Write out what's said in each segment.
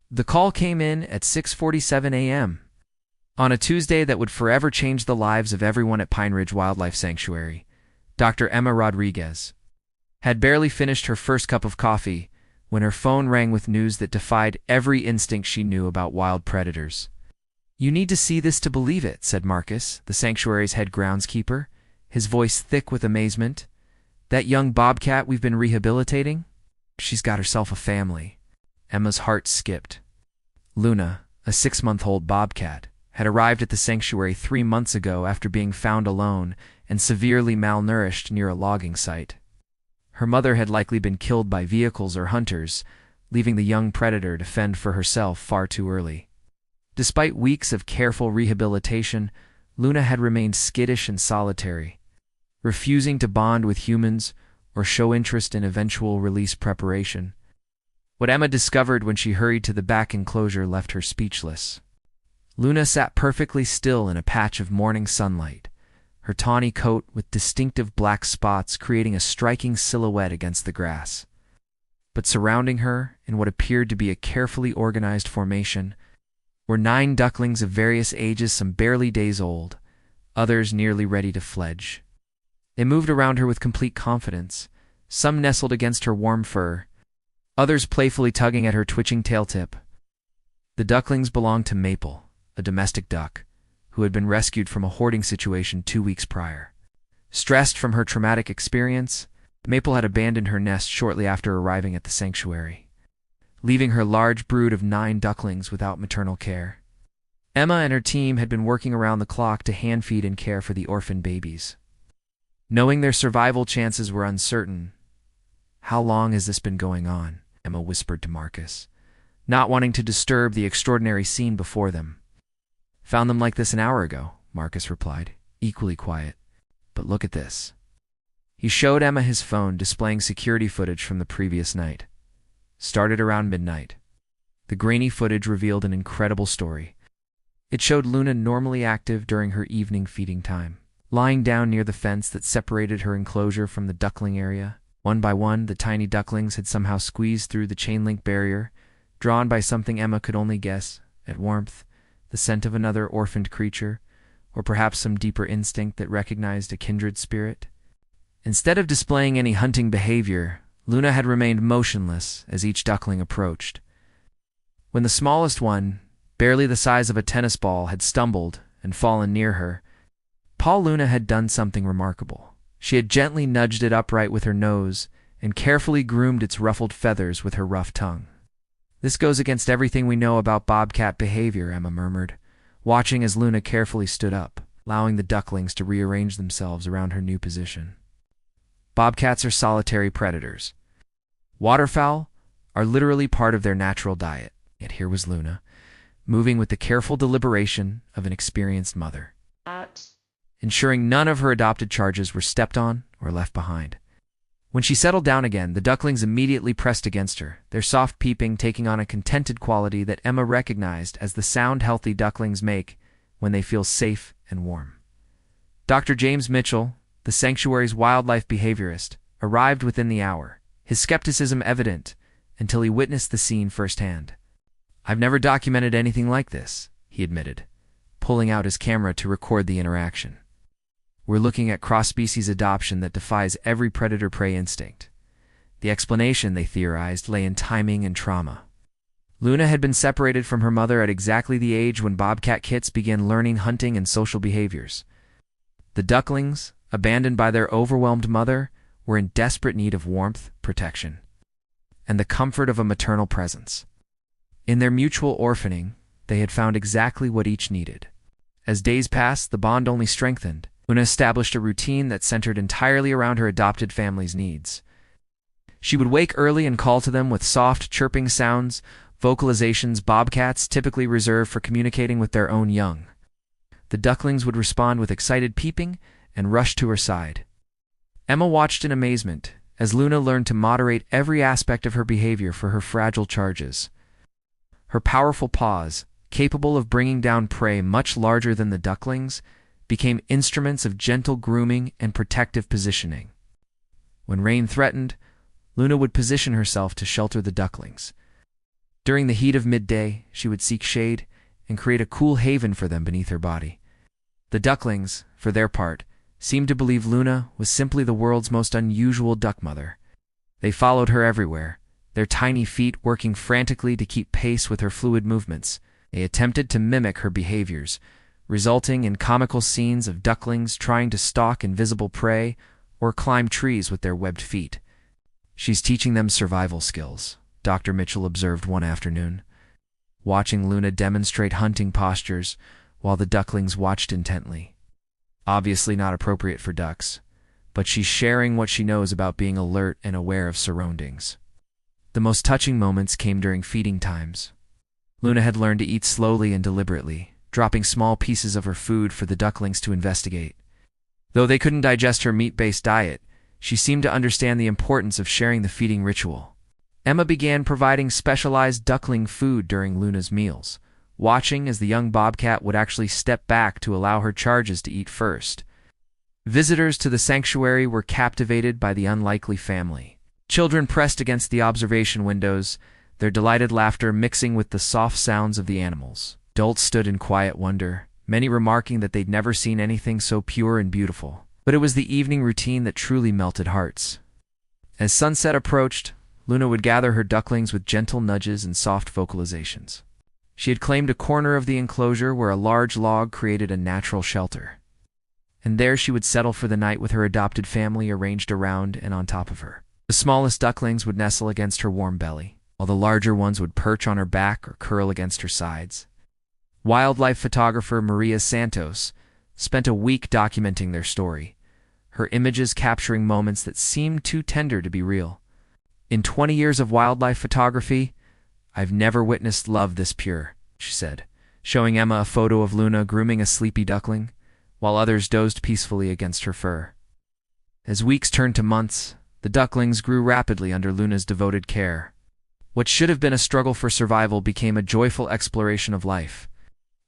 The call came in at 6:47 a.m. on a Tuesday that would forever change the lives of everyone at Pine Ridge Wildlife Sanctuary. Dr. Emma Rodriguez had barely finished her first cup of coffee when her phone rang with news that defied every instinct she knew about wild predators. "You need to see this to believe it," said Marcus, the sanctuary's head groundskeeper, his voice thick with amazement. "That young bobcat we've been rehabilitating? She's got herself a family." Emma's heart skipped. Luna, a 6-month-old bobcat, had arrived at the sanctuary 3 months ago after being found alone and severely malnourished near a logging site. Her mother had likely been killed by vehicles or hunters, leaving the young predator to fend for herself far too early. Despite weeks of careful rehabilitation, Luna had remained skittish and solitary, refusing to bond with humans or show interest in eventual release preparation. What Emma discovered when she hurried to the back enclosure left her speechless. Luna sat perfectly still in a patch of morning sunlight, her tawny coat with distinctive black spots creating a striking silhouette against the grass. But surrounding her, in what appeared to be a carefully organized formation, were 9 ducklings of various ages, some barely days old, others nearly ready to fledge. They moved around her with complete confidence, some nestled against her warm fur, others playfully tugging at her twitching tail tip. The ducklings belonged to Maple, a domestic duck, who had been rescued from a hoarding situation 2 weeks prior. Stressed from her traumatic experience, Maple had abandoned her nest shortly after arriving at the sanctuary, leaving her large brood of 9 ducklings without maternal care. Emma and her team had been working around the clock to hand-feed and care for the orphan babies. Knowing their survival chances were uncertain, "How long has this been going on?" Emma whispered to Marcus, not wanting to disturb the extraordinary scene before them. "Found them like this an hour ago," Marcus replied, equally quiet. "But look at this." He showed Emma his phone displaying security footage from the previous night. Started around midnight. The grainy footage revealed an incredible story. It showed Luna normally active during her evening feeding time, lying down near the fence that separated her enclosure from the duckling area. One by one, the tiny ducklings had somehow squeezed through the chain-link barrier, drawn by something Emma could only guess at warmth, the scent of another orphaned creature, or perhaps some deeper instinct that recognized a kindred spirit. Instead of displaying any hunting behavior, Luna had remained motionless as each duckling approached. When the smallest one, barely the size of a tennis ball, had stumbled and fallen near her, Paul Luna had done something remarkable. She had gently nudged it upright with her nose and carefully groomed its ruffled feathers with her rough tongue. "This goes against everything we know about bobcat behavior," Emma murmured, watching as Luna carefully stood up, allowing the ducklings to rearrange themselves around her new position. Bobcats are solitary predators. Waterfowl are literally part of their natural diet, yet here was Luna, moving with the careful deliberation of an experienced mother, ensuring none of her adopted charges were stepped on or left behind. When she settled down again, the ducklings immediately pressed against her, their soft peeping taking on a contented quality that Emma recognized as the sound healthy ducklings make when they feel safe and warm. Dr. James Mitchell, the sanctuary's wildlife behaviorist, arrived within the hour, his skepticism evident until he witnessed the scene firsthand. "I've never documented anything like this," he admitted, pulling out his camera to record the interaction. "We're looking at cross-species adoption that defies every predator-prey instinct." The explanation, they theorized, lay in timing and trauma. Luna had been separated from her mother at exactly the age when bobcat kits began learning hunting and social behaviors. The ducklings, abandoned by their overwhelmed mother, were in desperate need of warmth, protection, and the comfort of a maternal presence. In their mutual orphaning, they had found exactly what each needed. As days passed, the bond only strengthened. Luna established a routine that centered entirely around her adopted family's needs. She would wake early and call to them with soft, chirping sounds, vocalizations bobcats typically reserve for communicating with their own young. The ducklings would respond with excited peeping and rush to her side. Emma watched in amazement as Luna learned to moderate every aspect of her behavior for her fragile charges. Her powerful paws, capable of bringing down prey much larger than the ducklings, became instruments of gentle grooming and protective positioning. When rain threatened, Luna would position herself to shelter the ducklings, During the heat of midday, she would seek shade and create a cool haven for them beneath her body. The ducklings, for their part, seemed to believe Luna was simply the world's most unusual duck mother. They followed her everywhere, their tiny feet working frantically to keep pace with her fluid movements. They attempted to mimic her behaviors, resulting in comical scenes of ducklings trying to stalk invisible prey or climb trees with their webbed feet. "She's teaching them survival skills," Dr. Mitchell observed one afternoon, watching Luna demonstrate hunting postures while the ducklings watched intently. Obviously not appropriate for ducks, but she's sharing what she knows about being alert and aware of surroundings. The most touching moments came during feeding times. Luna had learned to eat slowly and deliberately, dropping small pieces of her food for the ducklings to investigate. Though they couldn't digest her meat-based diet, she seemed to understand the importance of sharing the feeding ritual. Emma began providing specialized duckling food during Luna's meals, watching as the young bobcat would actually step back to allow her charges to eat first. Visitors to the sanctuary were captivated by the unlikely family. Children pressed against the observation windows, their delighted laughter mixing with the soft sounds of the animals. Adults stood in quiet wonder, many remarking that they'd never seen anything so pure and beautiful. But it was the evening routine that truly melted hearts. As sunset approached, Luna would gather her ducklings with gentle nudges and soft vocalizations. She had claimed a corner of the enclosure where a large log created a natural shelter. And there she would settle for the night with her adopted family arranged around and on top of her. The smallest ducklings would nestle against her warm belly, while the larger ones would perch on her back or curl against her sides. Wildlife photographer Maria Santos spent a week documenting their story, her images capturing moments that seemed too tender to be real. "In 20 years of wildlife photography, I've never witnessed love this pure," she said, showing Emma a photo of Luna grooming a sleepy duckling, while others dozed peacefully against her fur. As weeks turned to months, the ducklings grew rapidly under Luna's devoted care. What should have been a struggle for survival became a joyful exploration of life.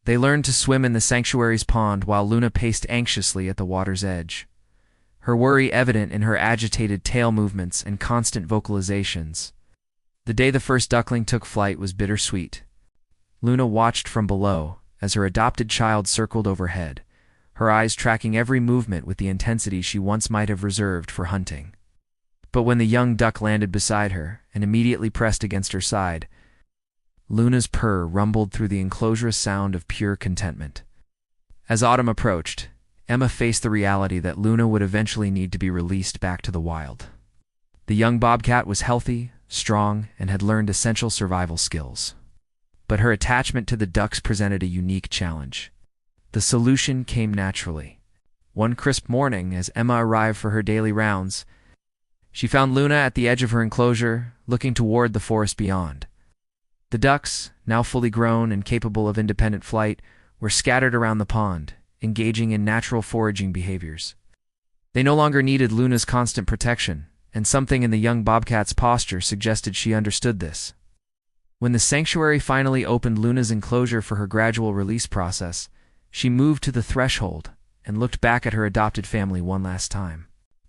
They learned to swim in the sanctuary's pond while Luna paced anxiously at the water's edge, her worry evident in her agitated tail movements and constant vocalizations. The day the first duckling took flight was bittersweet. Luna watched from below as her adopted child circled overhead, her eyes tracking every movement with the intensity she once might have reserved for hunting. But when the young duck landed beside her and immediately pressed against her side, Luna's purr rumbled through the enclosure, a sound of pure contentment. As autumn approached, Emma faced the reality that Luna would eventually need to be released back to the wild. The young bobcat was healthy, strong, and had learned essential survival skills. But her attachment to the ducks presented a unique challenge. The solution came naturally. One crisp morning, as Emma arrived for her daily rounds, she found Luna at the edge of her enclosure, looking toward the forest beyond. The ducks, now fully grown and capable of independent flight, were scattered around the pond, engaging in natural foraging behaviors. They no longer needed Luna's constant protection, and something in the young bobcat's posture suggested she understood this. When the sanctuary finally opened Luna's enclosure for her gradual release process, she moved to the threshold and looked back at her adopted family one last time.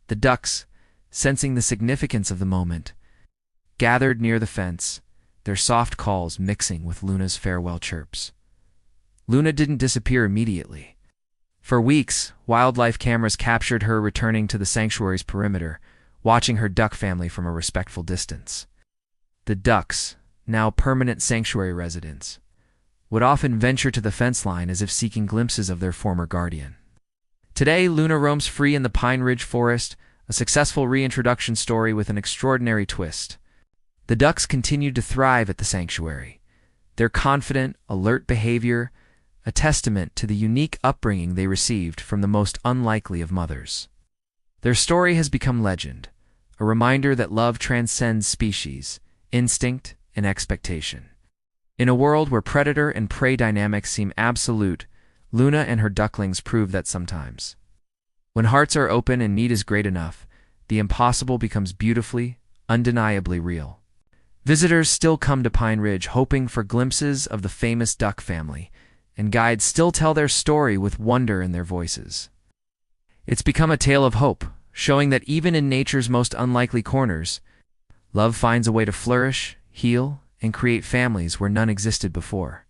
The ducks, sensing the significance of the moment, gathered near the fence, their soft calls mixing with Luna's farewell chirps. Luna didn't disappear immediately. For weeks, wildlife cameras captured her returning to the sanctuary's perimeter, watching her duck family from a respectful distance. The ducks, now permanent sanctuary residents, would often venture to the fence line as if seeking glimpses of their former guardian. Today, Luna roams free in the Pine Ridge Forest, a successful reintroduction story with an extraordinary twist. The ducks continued to thrive at the sanctuary, their confident, alert behavior a testament to the unique upbringing they received from the most unlikely of mothers. Their story has become legend, a reminder that love transcends species, instinct, and expectation. In a world where predator and prey dynamics seem absolute, Luna and her ducklings prove that sometimes. When hearts are open and need is great enough, the impossible becomes beautifully, undeniably real. Visitors still come to Pine Ridge hoping for glimpses of the famous duck family, and guides still tell their story with wonder in their voices. It's become a tale of hope, showing that even in nature's most unlikely corners, love finds a way to flourish, heal, and create families where none existed before.